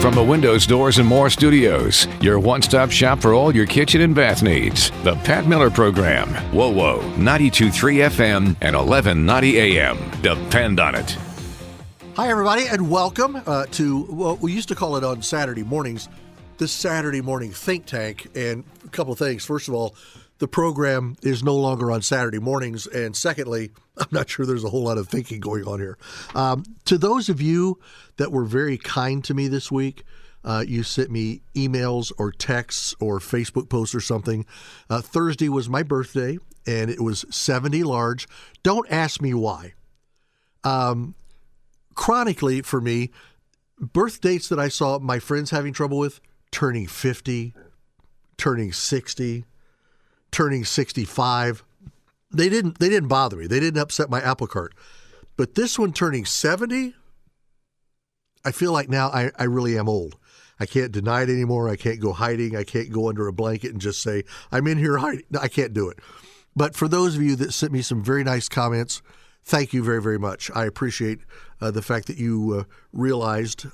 From the Windows, Doors, and More Studios, your one-stop shop for all your kitchen and bath needs. The Pat Miller Program. Whoa, 92.3 FM and 1190 AM. Depend on it. Hi, everybody, and welcome to what we used to call it on Saturday mornings, this Saturday morning think tank. And a couple of things. First of all, the program is no longer on Saturday mornings. And secondly, I'm not sure there's a whole lot of thinking going on here. To those of you that were very kind to me this week, you sent me emails or texts or Facebook posts or something. Thursday was my birthday, and it was 70 large. Don't ask me why. Chronically, for me, birth dates that I saw my friends having trouble with, turning 50, turning 60, turning 65. They didn't bother me. They didn't upset my apple cart. But this one turning 70, I feel like now I really am old. I can't deny it anymore. I can't go hiding. I can't go under a blanket and just say, I'm in here hiding. No, I can't do it. But for those of you that sent me some very nice comments, thank you very, very much. I appreciate the fact that you realized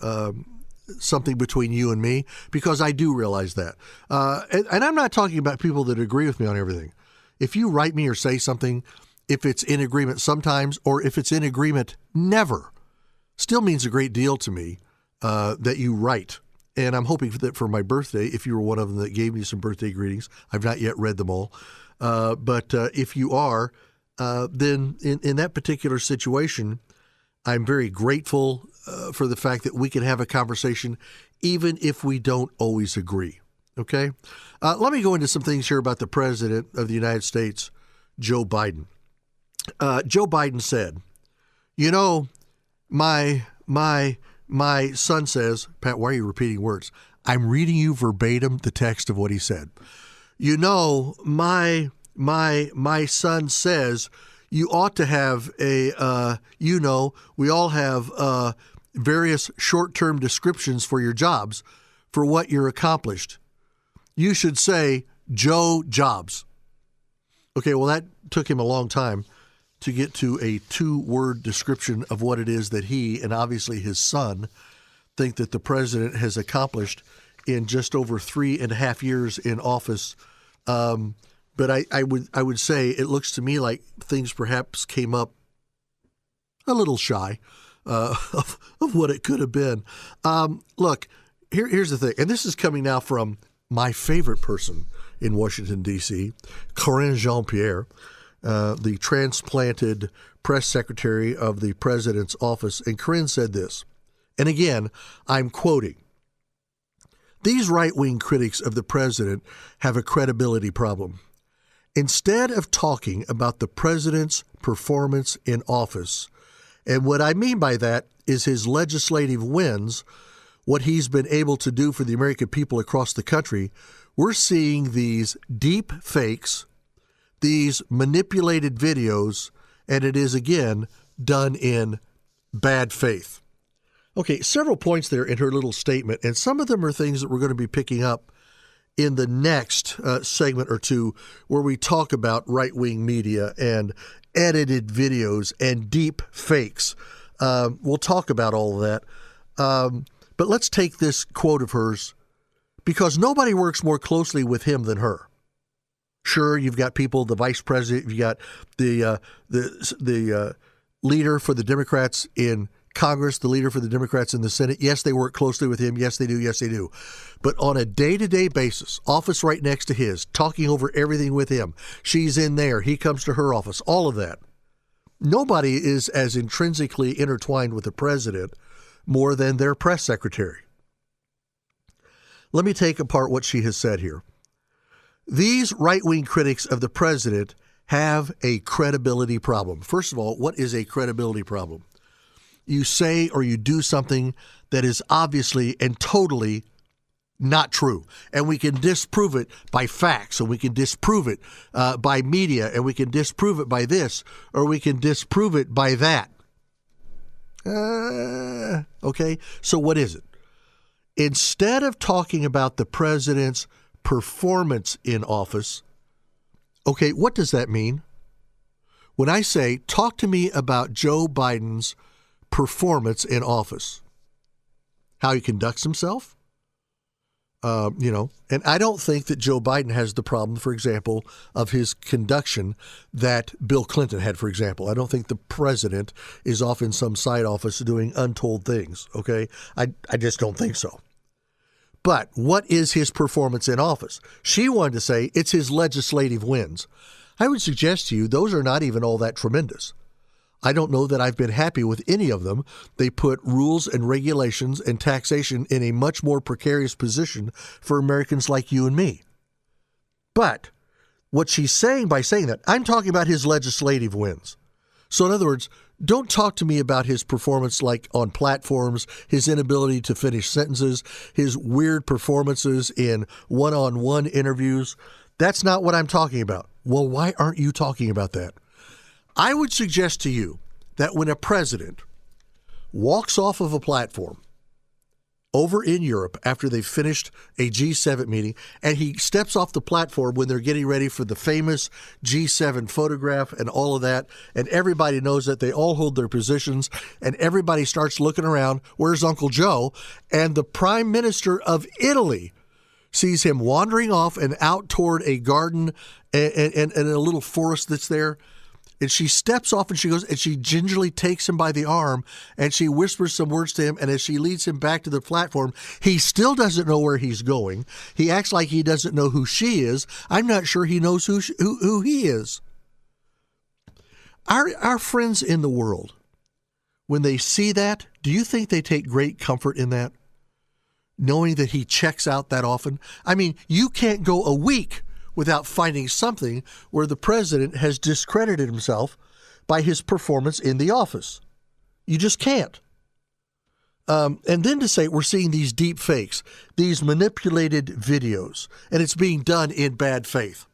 something between you and me, because I do realize that. And I'm not talking about people that agree with me on everything. If you write me or say something, if it's in agreement sometimes, or if it's in agreement never, still means a great deal to me that you write. And I'm hoping that for my birthday, if you were one of them that gave me some birthday greetings, I've not yet read them all. But if you are, then in that particular situation, I'm very grateful for the fact that we can have a conversation, even if we don't always agree. Okay? Let me go into some things here about the President of the United States, Joe Biden. Joe Biden said, you know, my son says, Pat, why are you repeating words? I'm reading you verbatim the text of what he said. You know, my son says you ought to have we all have various short-term descriptions for your jobs, for what you're accomplished. You should say Joe Jobs. Okay, well, that took him a long time to get to a 2-word description of what it is that he and obviously his son think that the president has accomplished in just over 3.5 years in office. But I would say it looks to me like things perhaps came up a little shy of what it could have been. Look, here's the thing, and this is coming now from my favorite person in Washington, D.C., Karine Jean-Pierre, the transplanted press secretary of the president's office. And Karine said this, and again, I'm quoting, "These right-wing critics of the president have a credibility problem. Instead of talking about the president's performance in office, and what I mean by that is his legislative wins, what he's been able to do for the American people across the country, we're seeing these deep fakes, these manipulated videos, and it is, again, done in bad faith." Okay, several points there in her little statement, and some of them are things that we're going to be picking up in the next segment or two, where we talk about right-wing media and edited videos and deep fakes. We'll talk about all of that. But let's take this quote of hers, because nobody works more closely with him than her. Sure, you've got people, the vice president, you've got the leader for the Democrats in Congress, the leader for the Democrats in the Senate. Yes, they work closely with him. Yes, they do. Yes, they do. But on a day-to-day basis, office right next to his, talking over everything with him. She's in there. He comes to her office. All of that. Nobody is as intrinsically intertwined with the president more than their press secretary. Let me take apart what she has said here. These right-wing critics of the president have a credibility problem. First of all, what is a credibility problem? You say or you do something that is obviously and totally not true. And we can disprove it by facts, and we can disprove it by media, and we can disprove it by this, or we can disprove it by that. Okay, so what is it? Instead of talking about the president's performance in office, okay, what does that mean? When I say, talk to me about Joe Biden's performance in office, how he conducts himself. And I don't think that Joe Biden has the problem, for example, of his conduction that Bill Clinton had, for example. I don't think the president is off in some side office doing untold things, okay? I just don't think so. But what is his performance in office? She wanted to say it's his legislative wins. I would suggest to you those are not even all that tremendous. I don't know that I've been happy with any of them. They put rules and regulations and taxation in a much more precarious position for Americans like you and me. But what she's saying by saying that, I'm talking about his legislative wins. So in other words, don't talk to me about his performance like on platforms, his inability to finish sentences, his weird performances in one-on-one interviews. That's not what I'm talking about. Well, why aren't you talking about that? I would suggest to you that when a president walks off of a platform over in Europe after they've finished a G7 meeting, and he steps off the platform when they're getting ready for the famous G7 photograph and all of that, and everybody knows that they all hold their positions, and everybody starts looking around, where's Uncle Joe? And the Prime Minister of Italy sees him wandering off and out toward a garden and a little forest that's there. And she steps off and she goes and she gingerly takes him by the arm and she whispers some words to him. And as she leads him back to the platform, he still doesn't know where he's going. He acts like he doesn't know who she is. I'm not sure he knows who he is. Our friends in the world, when they see that, do you think they take great comfort in that? Knowing that he checks out that often? I mean, you can't go a week without finding something where the president has discredited himself by his performance in the office. You just can't. And then to say we're seeing these deep fakes, these manipulated videos, and it's being done in bad faith.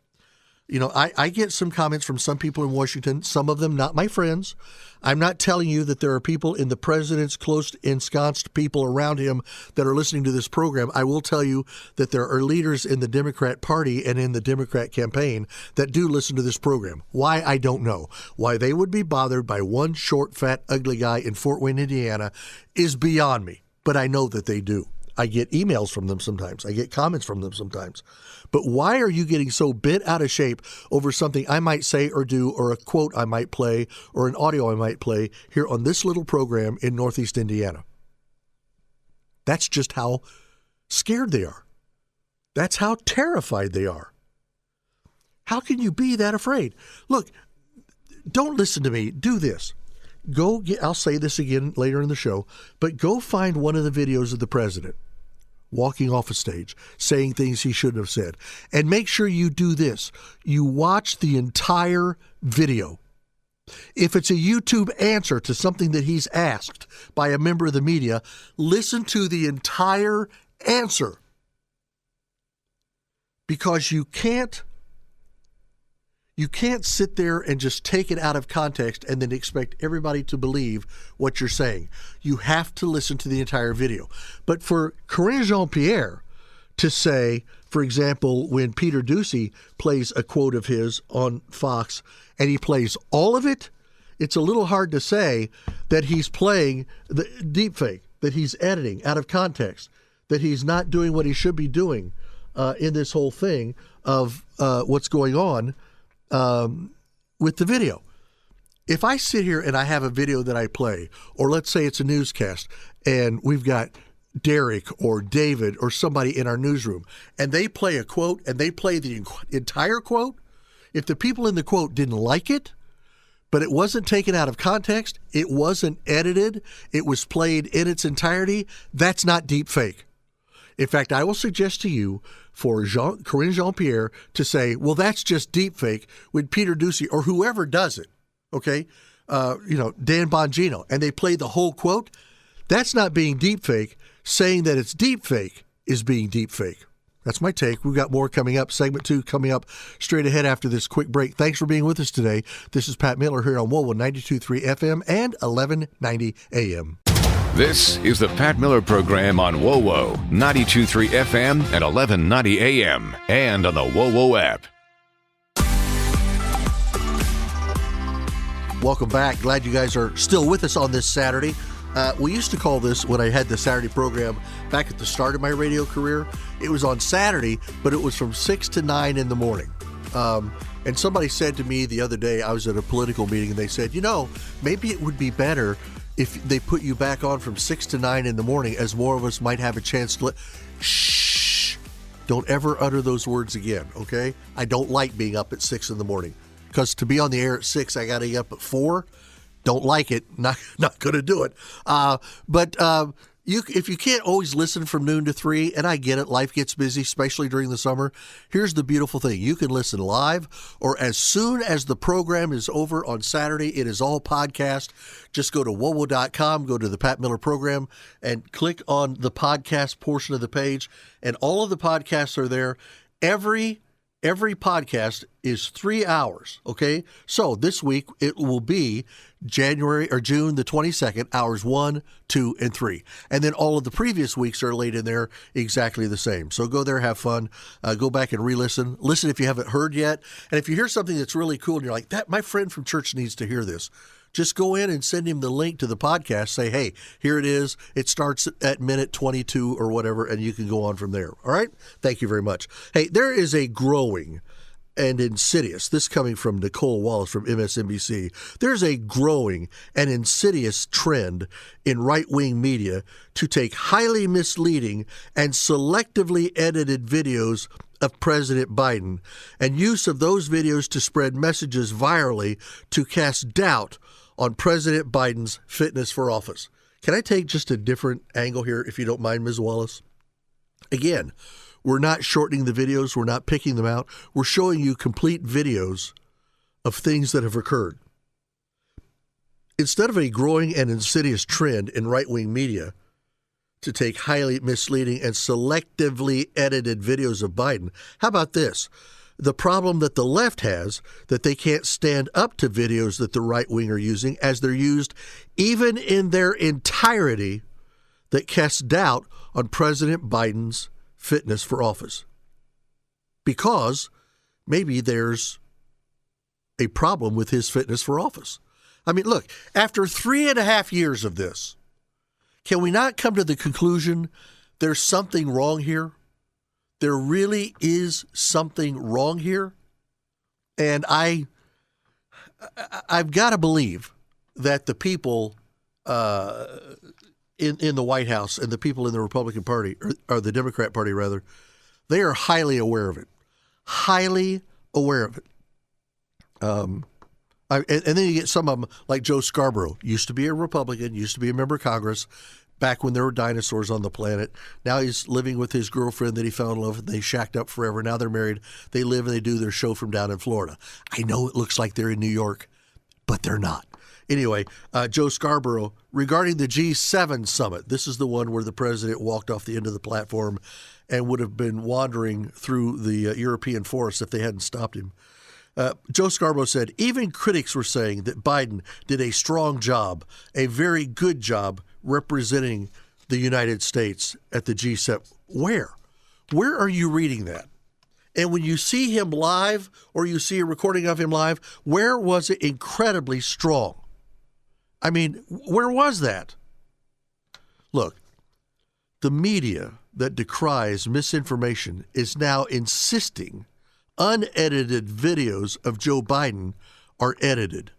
You know, I get some comments from some people in Washington, some of them not my friends. I'm not telling you that there are people in the president's close ensconced people around him that are listening to this program. I will tell you that there are leaders in the Democrat Party and in the Democrat campaign that do listen to this program. Why, I don't know. Why they would be bothered by one short, fat, ugly guy in Fort Wayne, Indiana is beyond me. But I know that they do. I get emails from them sometimes. I get comments from them sometimes. But why are you getting so bent out of shape over something I might say or do, or a quote I might play, or an audio I might play here on this little program in Northeast Indiana? That's just how scared they are. That's how terrified they are. How can you be that afraid? Look, don't listen to me. Do this. I'll say this again later in the show, but go find one of the videos of the president walking off a stage, saying things he shouldn't have said. And make sure you do this. You watch the entire video. If it's a YouTube answer to something that he's asked by a member of the media, listen to the entire answer. Because you can't sit there and just take it out of context and then expect everybody to believe what you're saying. You have to listen to the entire video. But for Karine Jean-Pierre to say, for example, when Peter Doocy plays a quote of his on Fox and he plays all of it, it's a little hard to say that he's playing the deepfake, that he's editing out of context, that he's not doing what he should be doing in this whole thing of what's going on with the video. If I sit here and I have a video that I play, or let's say it's a newscast, and we've got Derek or David or somebody in our newsroom, and they play a quote and they play the entire quote, if the people in the quote didn't like it, but it wasn't taken out of context, it wasn't edited, it was played in its entirety, that's not deep fake. In fact, I will suggest to you for Karine Jean-Pierre to say, well, that's just deep fake when Peter Doocy or whoever does it, okay, Dan Bongino, and they play the whole quote, that's not being deep fake. Saying that it's deep fake is being deep fake. That's my take. We've got more coming up. Segment 2 coming up straight ahead after this quick break. Thanks for being with us today. This is Pat Miller here on WOWO 92.3 FM and 1190 AM. This is the Pat Miller Program on WOWO 92.3 FM and 1190 AM and on the WOWO app. Welcome back. Glad you guys are still with us on this Saturday. We used to call this, when I had the Saturday program back at the start of my radio career, it was on Saturday, but it was from 6 to 9 in the morning. And somebody said to me the other day, I was at a political meeting, and they said, maybe it would be better if they put you back on from 6 to 9 in the morning, as more of us might have a chance to Shh! Don't ever utter those words again, okay? I don't like being up at 6 in the morning, because to be on the air at 6, I got to get up at 4. Don't like it. Not going to do it. If you can't always listen from noon to 3, and I get it, life gets busy, especially during the summer, here's the beautiful thing. You can listen live, or as soon as the program is over on Saturday, it is all podcast. Just go to wowo.com, go to the Pat Miller Program, and click on the podcast portion of the page, and all of the podcasts are there. Every podcast is 3 hours, okay? So this week it will be June the 22nd, hours 1, 2, and 3. And then all of the previous weeks are laid in there exactly the same. So go there, have fun, go back and re-listen. Listen if you haven't heard yet. And if you hear something that's really cool and you're like, my friend from church needs to hear this, just go in and send him the link to the podcast. Say, hey, here it is. It starts at minute 22 or whatever, and you can go on from there. All right? Thank you very much. Hey, there is a growing and insidious, this coming from Nicole Wallace from MSNBC, there's a growing and insidious trend in right-wing media to take highly misleading and selectively edited videos of President Biden and use of those videos to spread messages virally to cast doubt on President Biden's fitness for office. Can I take just a different angle here, if you don't mind, Ms. Wallace? Again, we're not shortening the videos. We're not picking them out. We're showing you complete videos of things that have occurred. Instead of a growing and insidious trend in right-wing media to take highly misleading and selectively edited videos of Biden, how about this? The problem that the left has, that they can't stand up to videos that the right wing are using, as they're used even in their entirety, that cast doubt on President Biden's fitness for office. Because maybe there's a problem with his fitness for office. I mean, look, after 3.5 years of this, can we not come to the conclusion there's something wrong here? There really is something wrong here. And I've got to believe that the people in the White House and the people in the Republican Party, or the Democrat Party rather, they are highly aware of it. Highly aware of it. And then you get some of them like Joe Scarborough, used to be a Republican, used to be a member of Congress, back when there were dinosaurs on the planet. Now he's living with his girlfriend that he fell in love with. They shacked up forever. Now they're married. They live and they do their show from down in Florida. I know it looks like they're in New York, but they're not. Anyway, Joe Scarborough, regarding the G7 summit, this is the one where the president walked off the end of the platform and would have been wandering through the European forest if they hadn't stopped him. Joe Scarborough said, even critics were saying that Biden did a strong job, a very good job representing the United States at the G7. Where? Where are you reading that? And when you see him live or you see a recording of him live, where was it incredibly strong? I mean, where was that? Look, the media that decries misinformation is now insisting unedited videos of Joe Biden are edited.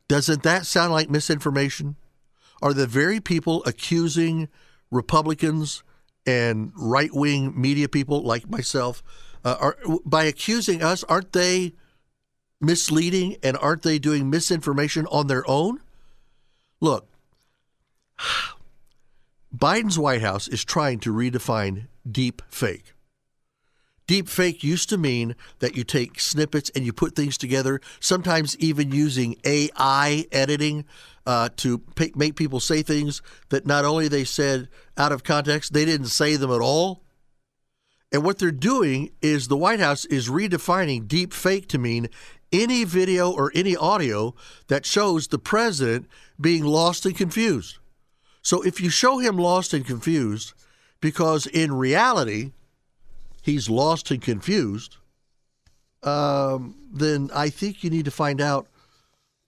Doesn't that sound like misinformation? Are the very people accusing Republicans and right-wing media people like myself, by accusing us, aren't they misleading and aren't they doing misinformation on their own? Look, Biden's White House is trying to redefine deep fake. Deep fake used to mean that you take snippets and you put things together, sometimes even using AI editing to make people say things that not only they said out of context, they didn't say them at all. And what they're doing is the White House is redefining deep fake to mean any video or any audio that shows the president being lost and confused. So if you show him lost and confused, because in reality he's lost and confused, then I think you need to find out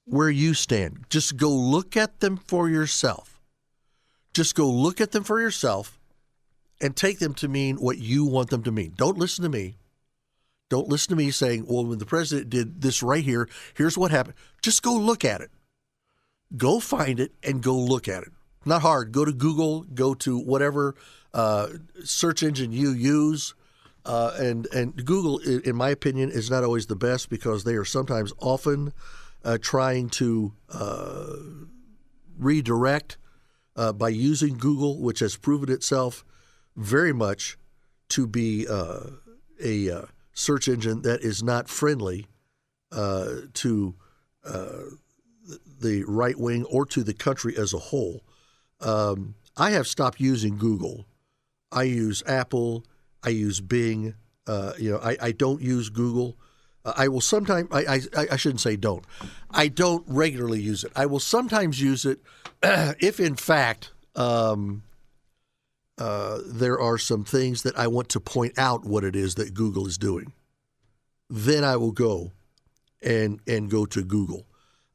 where you stand. Just go look at them for yourself. Just go look at them for yourself and take them to mean what you want them to mean. Don't listen to me. Don't listen to me saying, well, when the president did this right here, here's what happened. Just go look at it. Go find it and go look at it. Not hard. Go to Google, go to whatever search engine you use. And Google, in my opinion, is not always the best because they are sometimes often trying to redirect by using Google, which has proven itself very much to be a search engine that is not friendly to the right wing or to the country as a whole. I have stopped using Google. I use Apple. I use Bing. I don't use Google. I will sometimes. I shouldn't say don't. I don't regularly use it. I will sometimes use it if, in fact, there are some things that I want to point out what it is that Google is doing. Then I will go and go to Google.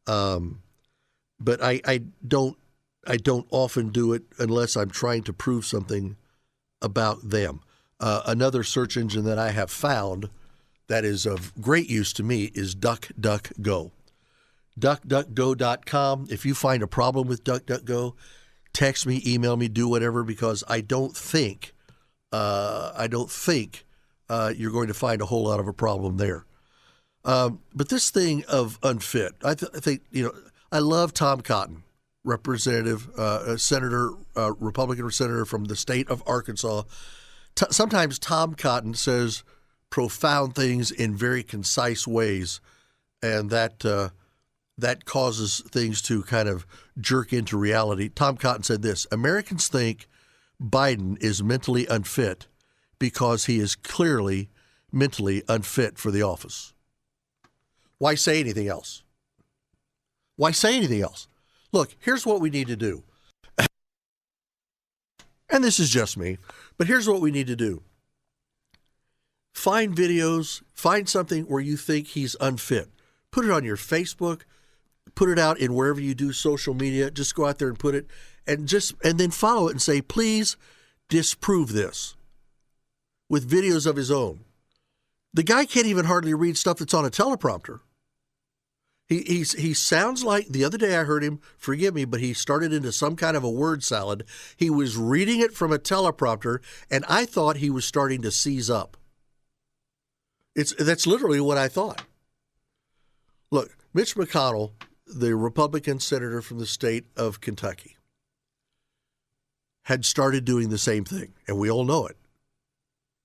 But I don't often do it unless I'm trying to prove something about them. Another search engine that I have found that is of great use to me is DuckDuckGo. DuckDuckGo.com. If you find a problem with DuckDuckGo, text me, email me, do whatever, because I don't think you're going to find a whole lot of a problem there. But this thing of unfit, I think, I love Tom Cotton, representative, senator, Republican senator from the state of Arkansas. Sometimes Tom Cotton says profound things in very concise ways, and that causes things to kind of jerk into reality. Tom Cotton said this: Americans think Biden is mentally unfit because he is clearly mentally unfit for the office. Why say anything else? Why say anything else? Look, here's what we need to do. And this is just me, but here's what we need to do. Find videos, find something where you think he's unfit. Put it on your Facebook, put it out in wherever you do social media. Just go out there and put it, and then follow it and say, please disprove this with videos of his own. The guy can't even hardly read stuff that's on a teleprompter. He sounds like, the other day I heard him, forgive me, but he started into some kind of a word salad. He was reading it from a teleprompter, and I thought he was starting to seize up. That's literally what I thought. Look, Mitch McConnell, the Republican senator from the state of Kentucky, had started doing the same thing, and we all know it.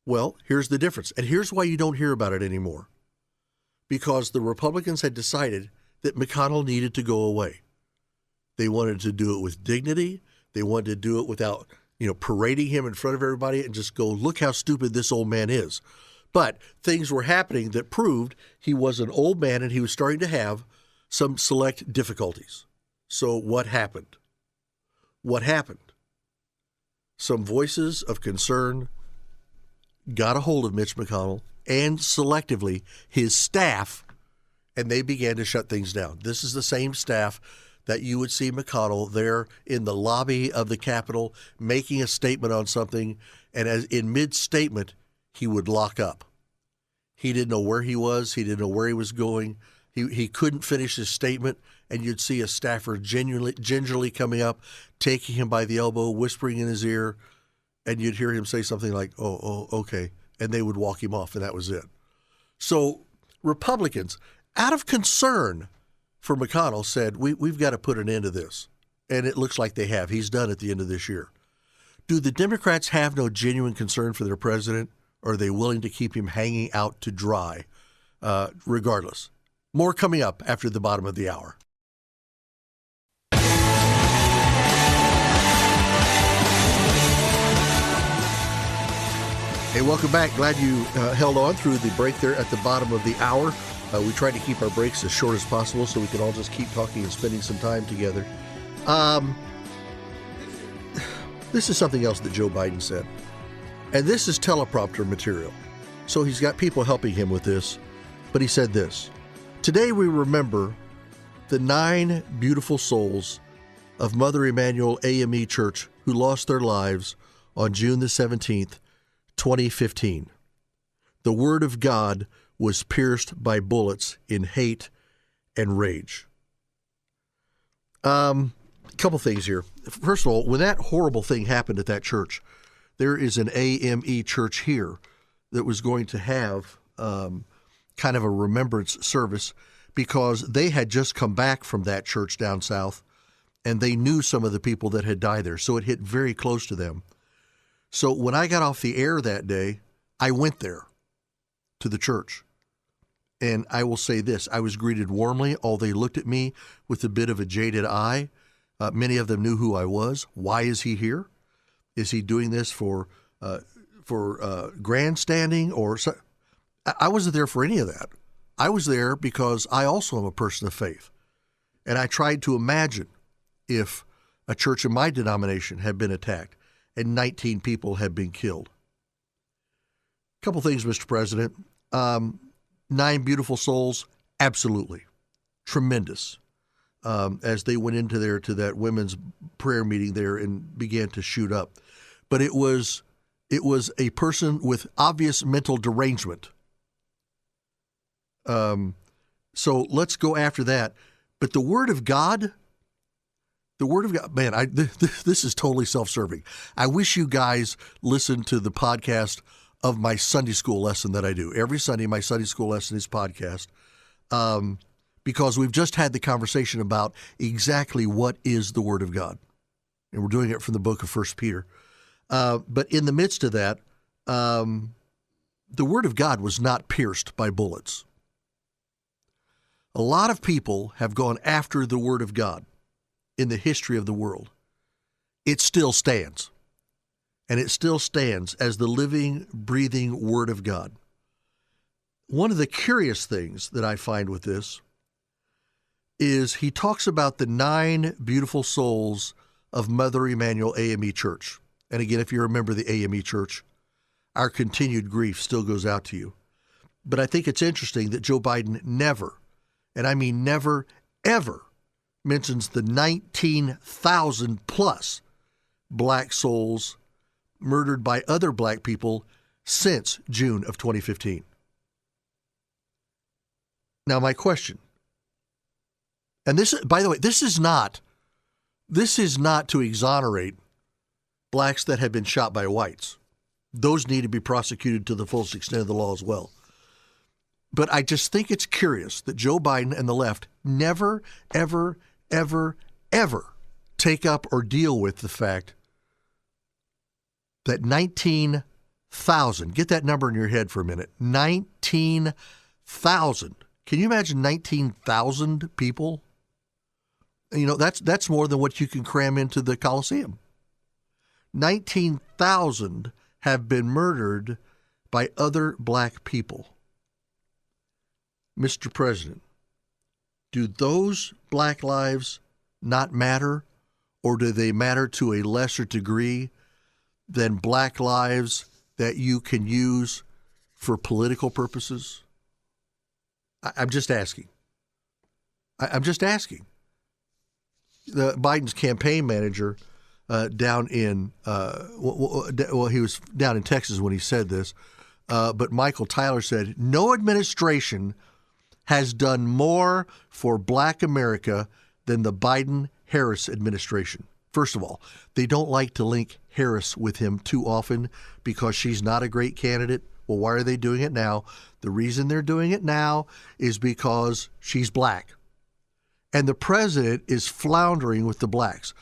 Well, here's the difference, and here's why you don't hear about it anymore. Because the Republicans had decided that McConnell needed to go away. They wanted to do it with dignity. They wanted to do it without, parading him in front of everybody and just go, look how stupid this old man is. But things were happening that proved he was an old man and he was starting to have some select difficulties. So what happened? What happened? Some voices of concern got a hold of Mitch McConnell and selectively his staff, and they began to shut things down. This is the same staff that you would see McConnell there in the lobby of the Capitol making a statement on something, and as in mid-statement, he would lock up. He didn't know where he was. He didn't know where he was going. He couldn't finish his statement, and you'd see a staffer gingerly coming up, taking him by the elbow, whispering in his ear, and you'd hear him say something like, oh, okay. And they would walk him off, and that was it. So Republicans, out of concern for McConnell, said, we've got to put an end to this. And it looks like they have. He's done at the end of this year. Do the Democrats have no genuine concern for their president, or are they willing to keep him hanging out to dry? Regardless. More coming up after the bottom of the hour. Hey, welcome back. Glad you held on through the break there at the bottom of the hour. We try to keep our breaks as short as possible so we can all just keep talking and spending some time together. This is something else that Joe Biden said. And this is teleprompter material. So he's got people helping him with this. But he said this: today we remember the 9 beautiful souls of Mother Emanuel AME Church who lost their lives on June the 17th, 2015. The Word of God was pierced by bullets in hate and rage. A couple things here. First of all, when that horrible thing happened at that church, there is an AME church here that was going to have kind of a remembrance service because they had just come back from that church down south and they knew some of the people that had died there. So it hit very close to them. So when I got off the air that day, I went there to the church. And I will say this, I was greeted warmly. All they looked at me with a bit of a jaded eye. Many of them knew who I was. Why is he here? Is he doing this for grandstanding? Or so? I wasn't there for any of that. I was there because I also am a person of faith. And I tried to imagine if a church in my denomination had been attacked and 19 people had been killed. A couple things, Mr. President. 9 beautiful souls, absolutely. Tremendous. As they went into there to that women's prayer meeting there and began to shoot up. But it was a person with obvious mental derangement. So let's go after that. But the Word of God, man, this is totally self-serving. I wish you guys listened to the podcast of my Sunday school lesson that I do. Every Sunday, my Sunday school lesson is podcast because we've just had the conversation about exactly what is the Word of God. And we're doing it from the book of 1 Peter. But in the midst of that, the Word of God was not pierced by bullets. A lot of people have gone after the Word of God in the history of the world. It still stands. And it still stands as the living, breathing Word of God. One of the curious things that I find with this is he talks about the 9 beautiful souls of Mother Emanuel AME Church. And again, if you're a member of the AME Church, our continued grief still goes out to you. But I think it's interesting that Joe Biden never, and I mean never, ever mentions the 19,000 plus black souls murdered by other black people since June of 2015. Now, my question, and this, by the way, this is not to exonerate blacks that have been shot by whites. Those need to be prosecuted to the fullest extent of the law as well. But I just think it's curious that Joe Biden and the left never, ever, ever, ever take up or deal with the fact that 19,000, get that number in your head for a minute, 19,000. Can you imagine 19,000 people? You know, that's more than what you can cram into the Coliseum. 19,000 have been murdered by other black people. Mr. President, do those black lives not matter, or do they matter to a lesser degree than black lives that you can use for political purposes? I'm just asking. I'm just asking. Biden's campaign manager down in, he was down in Texas when he said this, but Michael Tyler said, no administration has done more for black America than the Biden-Harris administration. First of all, they don't like to link Harris with him too often because she's not a great candidate. Well, why are they doing it now? The reason they're doing it now is because she's black. And the president is floundering with the blacks.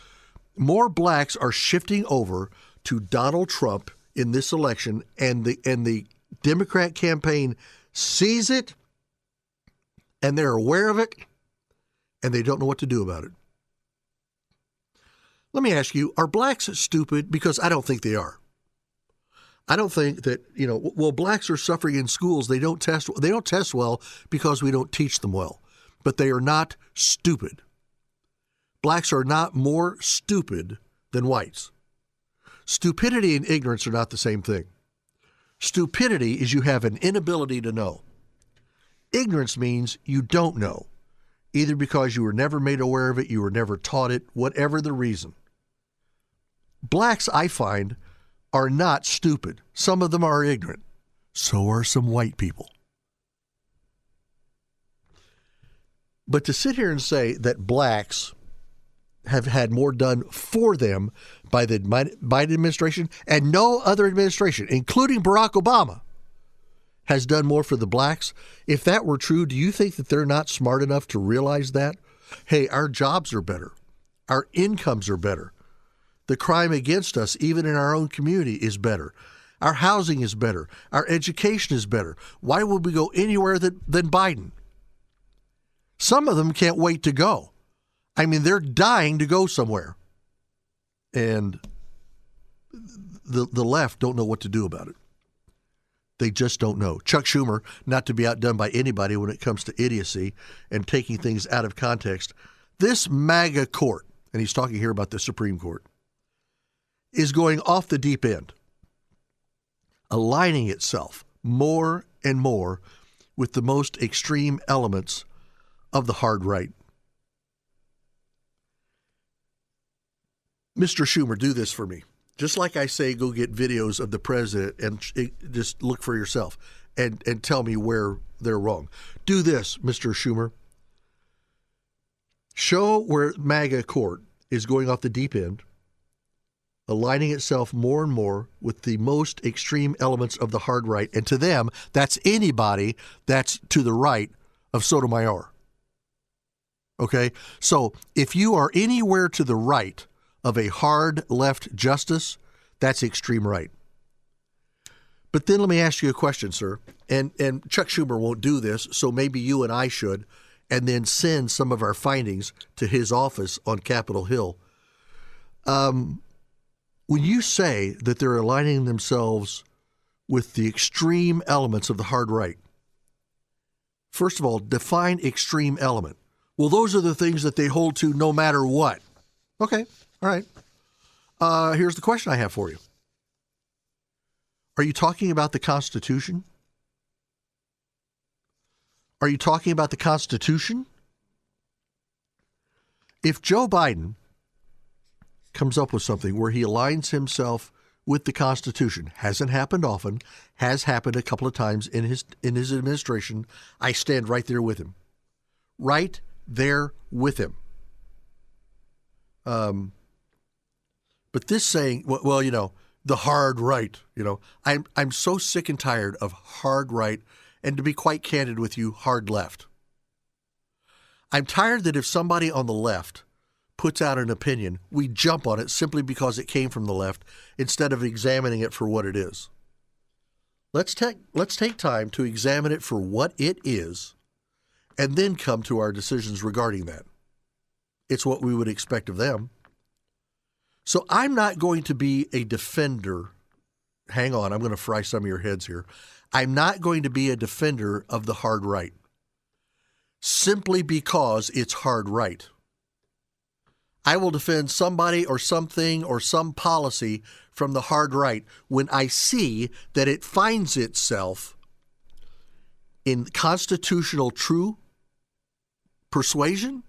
More blacks are shifting over to Donald Trump in this election, and the Democrat campaign sees it, and they're aware of it, and they don't know what to do about it. Let me ask you, are blacks stupid? Because I don't think they are. I don't think that, blacks are suffering in schools. They don't test well because we don't teach them well. But they are not stupid. Blacks are not more stupid than whites. Stupidity and ignorance are not the same thing. Stupidity is you have an inability to know. Ignorance means you don't know. either because you were never made aware of it, you were never taught it, whatever the reason. Blacks, I find, are not stupid. Some of them are ignorant. So are some white people. But to sit here and say that blacks have had more done for them by the Biden administration and no other administration, including Barack Obama, has done more for the blacks, if that were true, do you think that they're not smart enough to realize that? Hey, our jobs are better. Our incomes are better. The crime against us, even in our own community, is better. Our housing is better. Our education is better. Why would we go anywhere than Biden? Some of them can't wait to go. I mean, they're dying to go somewhere. And the left don't know what to do about it. They just don't know. Chuck Schumer, not to be outdone by anybody when it comes to idiocy and taking things out of context, this MAGA court, and he's talking here about the Supreme Court, is going off the deep end, aligning itself more and more with the most extreme elements of the hard right. Mr. Schumer, do this for me. Just like I say, go get videos of the president and just look for yourself and tell me where they're wrong. Do this, Mr. Schumer. Show where MAGA court is going off the deep end, aligning itself more and more with the most extreme elements of the hard right. And to them, that's anybody that's to the right of Sotomayor. Okay? So if you are anywhere to the right of a hard left justice, that's extreme right. But then let me ask you a question, sir. And Chuck Schumer won't do this, so maybe you and I should, and then send some of our findings to his office on Capitol Hill. When you say that they're aligning themselves with the extreme elements of the hard right, first of all, define extreme element. Well, those are the things that they hold to no matter what. Okay, all right. Here's the question I have for you. Are you talking about the Constitution? Are you talking about the Constitution? If Joe Biden comes up with something where he aligns himself with the Constitution, hasn't happened often, has happened a couple of times in his administration, I stand right there with him. Right there with him. But this saying, well, you know, the hard right, you know, I'm so sick and tired of hard right, and to be quite candid with you, hard left. I'm tired that if somebody on the left puts out an opinion, we jump on it simply because it came from the left instead of examining it for what it is. Let's take time to examine it for what it is and then come to our decisions regarding that. It's what we would expect of them. So I'm not going to be a defender. Hang on, I'm going to fry some of your heads here. I'm not going to be a defender of the hard right simply because it's hard right. I will defend somebody or something or some policy from the hard right when I see that it finds itself in constitutional true persuasion,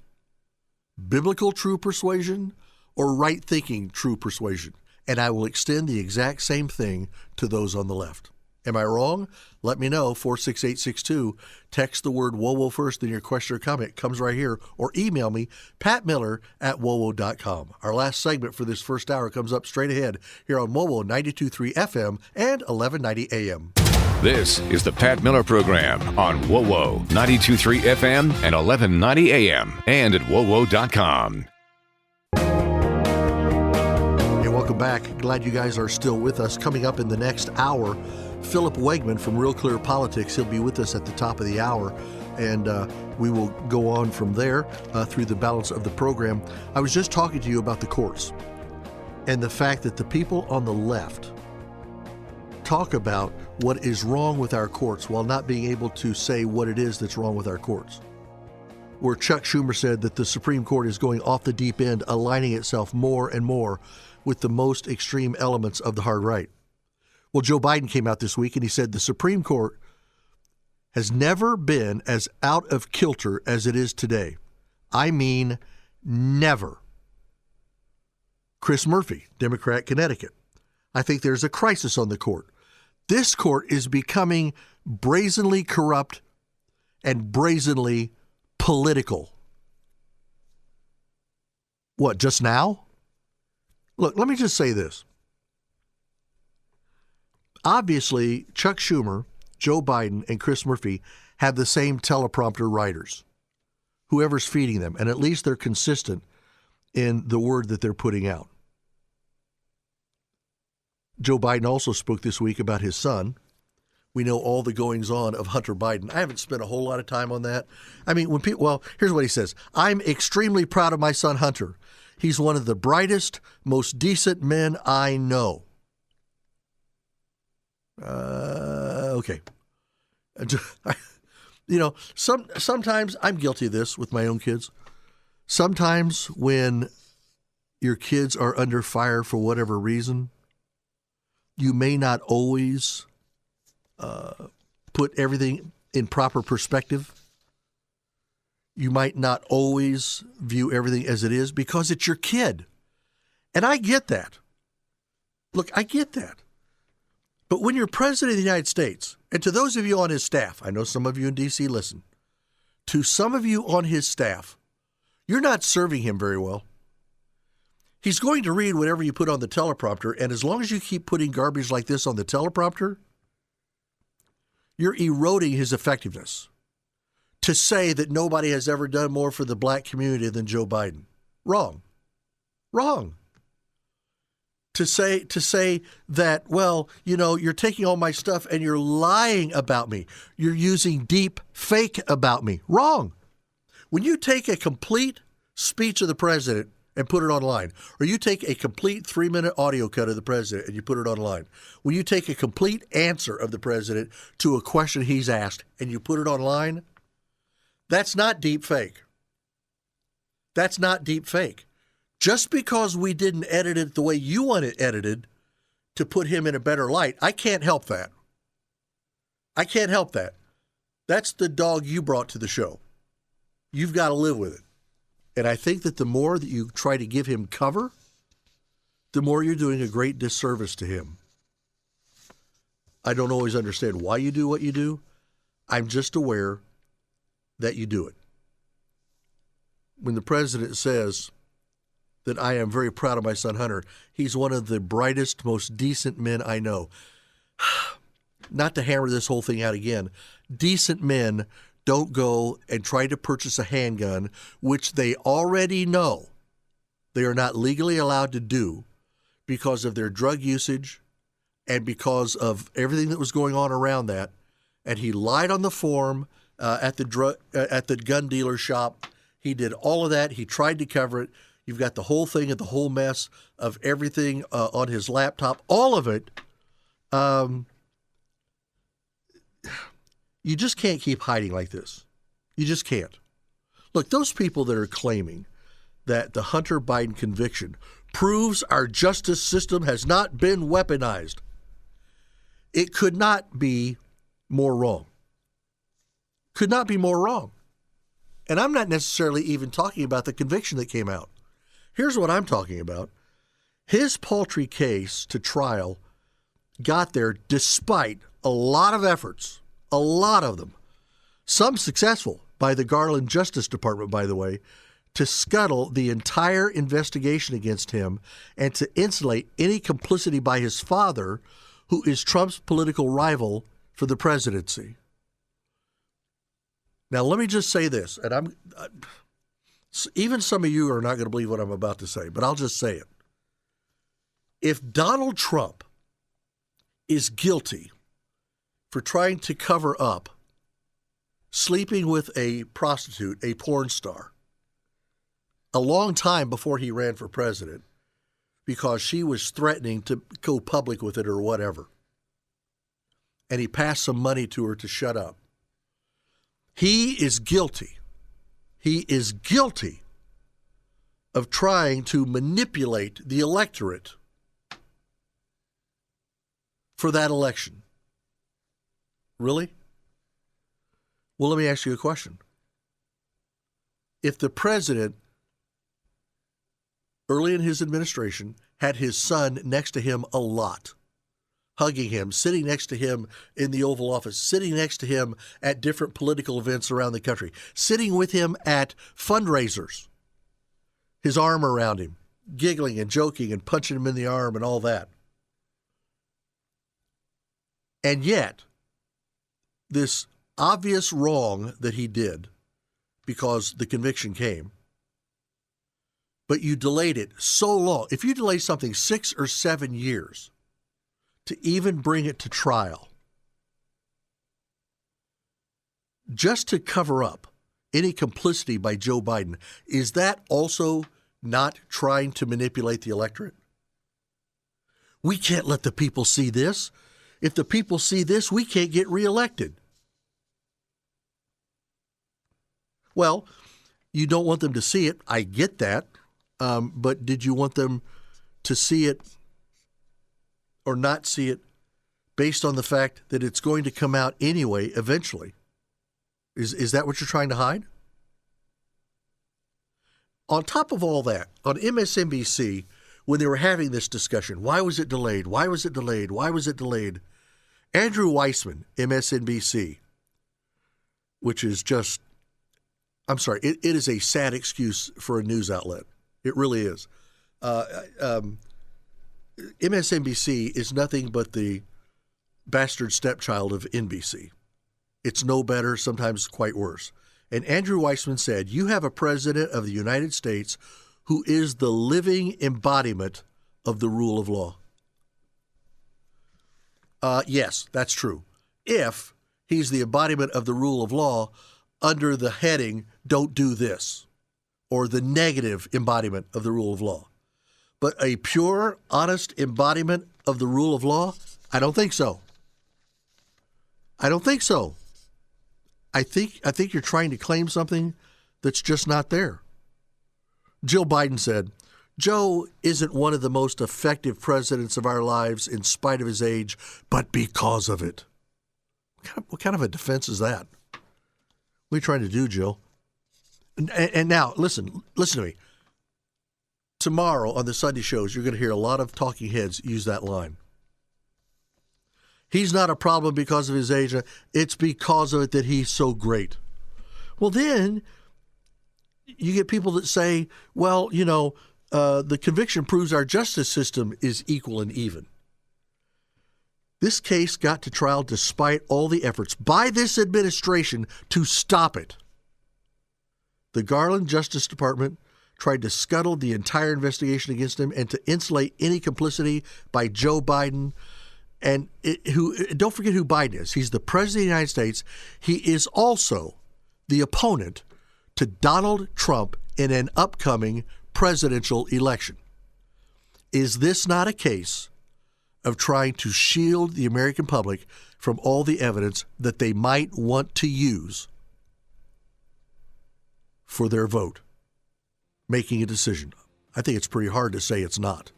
biblical true persuasion, or right-thinking true persuasion. And I will extend the exact same thing to those on the left. Am I wrong? Let me know, 46862. Text the word WOWO first, then your question or comment comes right here, or email me, patmiller@wowo.com. Our last segment for this first hour comes up straight ahead here on WOWO 92.3 FM and 1190 AM. This is the Pat Miller Program on WOWO 92.3 FM and 1190 AM and at WOWO.com. Welcome back. Glad you guys are still with us. Coming up in the next hour, Philip Wegman from Real Clear Politics. He'll be with us at the top of the hour, and we will go on from there through the balance of the program. I was just talking to you about the courts and the fact that the people on the left talk about what is wrong with our courts while not being able to say what it is that's wrong with our courts. Where Chuck Schumer said that the Supreme Court is going off the deep end, aligning itself more and more with the most extreme elements of the hard right. Well, Joe Biden came out this week and he said the Supreme Court has never been as out of kilter as it is today. I mean never. Chris Murphy, Democrat, Connecticut. I think there's a crisis on the court. This court is becoming brazenly corrupt and brazenly political. What, just now? Look, let me just say this. Obviously, Chuck Schumer, Joe Biden, and Chris Murphy have the same teleprompter writers, whoever's feeding them, and at least they're consistent in the word that they're putting out. Joe Biden also spoke this week about his son. We know all the goings-on of Hunter Biden. I haven't spent a whole lot of time on that. I mean, here's what he says. I'm extremely proud of my son, Hunter. He's one of the brightest, most decent men I know. Okay. You know, sometimes I'm guilty of this with my own kids. Sometimes when your kids are under fire for whatever reason, you may not always put everything in proper perspective. You might not always view everything as it is because it's your kid. And I get that. Look, I get that. But when you're president of the United States, and to those of you on his staff, I know some of you in D.C. listen, to some of you on his staff, you're not serving him very well. He's going to read whatever you put on the teleprompter, and as long as you keep putting garbage like this on the teleprompter, you're eroding his effectiveness. To say that nobody has ever done more for the black community than Joe Biden. Wrong. Wrong. To say that, well, you know, you're taking all my stuff and you're lying about me. You're using deep fake about me. Wrong. When you take a complete speech of the president and put it online, or you take a complete 3-minute audio cut of the president and you put it online, when you take a complete answer of the president to a question he's asked and you put it online, that's not deep fake. That's not deep fake. Just because we didn't edit it the way you want it edited to put him in a better light, I can't help that. I can't help that. That's the dog you brought to the show. You've got to live with it. And I think that the more that you try to give him cover, the more you're doing a great disservice to him. I don't always understand why you do what you do. I'm just aware that you do it. When the president says that I am very proud of my son Hunter, he's one of the brightest, most decent men I know. Not to hammer this whole thing out again, decent men don't go and try to purchase a handgun, which they already know they are not legally allowed to do because of their drug usage and because of everything that was going on around that. And he lied on the form at the gun dealer shop. He did all of that. He tried to cover it. You've got the whole thing and the whole mess of everything on his laptop. All of it. You just can't keep hiding like this. You just can't. Look, those people that are claiming that the Hunter Biden conviction proves our justice system has not been weaponized, it could not be more wrong. Could not be more wrong. And I'm not necessarily even talking about the conviction that came out. Here's what I'm talking about. His paltry case to trial got there despite a lot of efforts, a lot of them, some successful by the Garland Justice Department, by the way, to scuttle the entire investigation against him and to insulate any complicity by his father, who is Trump's political rival for the presidency. Now, let me just say this, and even some of you are not going to believe what I'm about to say, but I'll just say it. If Donald Trump is guilty for trying to cover up sleeping with a prostitute, a porn star, a long time before he ran for president, because she was threatening to go public with it or whatever, and he passed some money to her to shut up, he is guilty. He is guilty of trying to manipulate the electorate for that election. Really? Well, let me ask you a question. if the president, early in his administration, had his son next to him a lot, hugging him, sitting next to him in the Oval Office, sitting next to him at different political events around the country, sitting with him at fundraisers, his arm around him, giggling and joking and punching him in the arm and all that. And yet, this obvious wrong that he did, because the conviction came, but you delayed it so long. If you delay something 6 or 7 years to even bring it to trial, just to cover up any complicity by Joe Biden, is that also not trying to manipulate the electorate? We can't let the people see this. If the people see this, we can't get reelected. Well, you don't want them to see it. I get that. But did you want them to see it or not see it based on the fact that it's going to come out anyway eventually? Is that what you're trying to hide? On top of all that, on MSNBC, when they were having this discussion, why was it delayed? Why was it delayed? Why was it delayed? Andrew Weissman, MSNBC, which is just, I'm sorry, it is a sad excuse for a news outlet. It really is. MSNBC is nothing but the bastard stepchild of NBC. It's no better, sometimes quite worse. And Andrew Weissman said, you have a president of the United States who is the living embodiment of the rule of law. Yes, that's true. If he's the embodiment of the rule of law under the heading, don't do this, or the negative embodiment of the rule of law. But a pure, honest embodiment of the rule of law? I don't think so. I don't think so. I think you're trying to claim something that's just not there. Jill Biden said, Joe isn't one of the most effective presidents of our lives in spite of his age, but because of it. What kind of a defense is that? What are you trying to do, Jill? And now, listen to me. Tomorrow on the Sunday shows, you're going to hear a lot of talking heads use that line. He's not a problem because of his age. It's because of it that he's so great. Well, then you get people that say, well, the conviction proves our justice system is equal and even. This case got to trial despite all the efforts by this administration to stop it. The Garland Justice Department tried to scuttle the entire investigation against him and to insulate any complicity by Joe Biden. And don't forget who Biden is. He's the president of the United States. He is also the opponent to Donald Trump in an upcoming presidential election. Is this not a case of trying to shield the American public from all the evidence that they might want to use for their vote, making a decision? I think it's pretty hard to say it's not.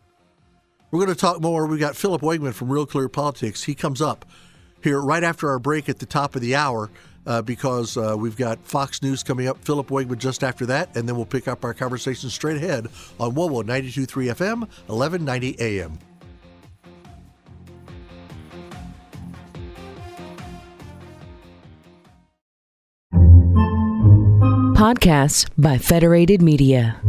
We're going to talk more. We've got Philip Wegman from Real Clear Politics. He comes up here right after our break at the top of the hour because we've got Fox News coming up. Philip Wegman just after that, and then we'll pick up our conversation straight ahead on WOWO 92.3 FM, 1190 AM. Podcasts by Federated Media.